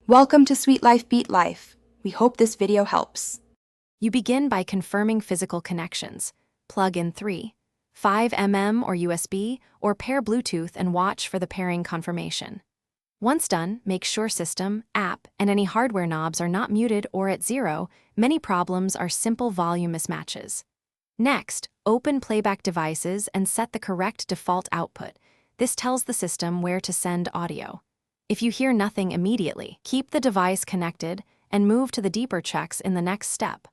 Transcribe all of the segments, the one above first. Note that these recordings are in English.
Welcome to Sweet Life Beat Life. We hope this video helps. You begin by confirming physical connections. Plug in 3, 5mm or USB, or pair Bluetooth and watch for the pairing confirmation. Once done, make sure system, app, and any hardware knobs are not muted or at 0. Many problems are simple volume mismatches. Next, open playback devices and set the correct default output. This tells the system where to send audio. If you hear nothing immediately, keep the device connected and move to the deeper checks in the next step.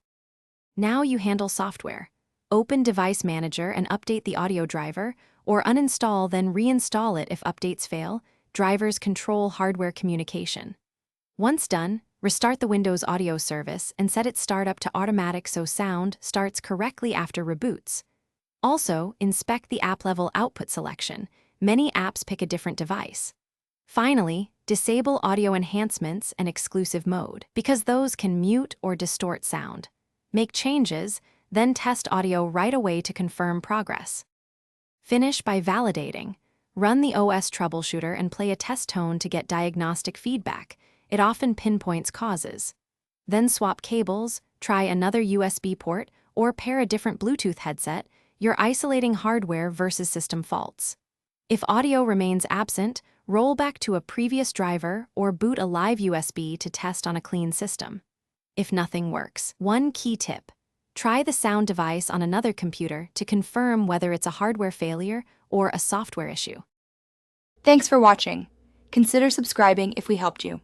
Now you handle software. Open Device Manager and update the audio driver, or uninstall then reinstall it if updates fail. Drivers control hardware communication. Once done, restart the Windows Audio service and set its startup to automatic so sound starts correctly after reboots. Also, inspect the app-level output selection. Many apps pick a different device. Finally, disable audio enhancements and exclusive mode, because those can mute or distort sound. Make changes, then test audio right away to confirm progress. Finish by validating. Run the OS Troubleshooter and play a test tone to get diagnostic feedback. It often pinpoints causes. Then swap cables, try another USB port, or pair a different Bluetooth headset. You're isolating hardware versus system faults. If audio remains absent, roll back to a previous driver or boot a live USB to test on a clean system. If nothing works, one key tip: try the sound device on another computer to confirm whether it's a hardware failure or a software issue. Thanks for watching. Consider subscribing if we helped you.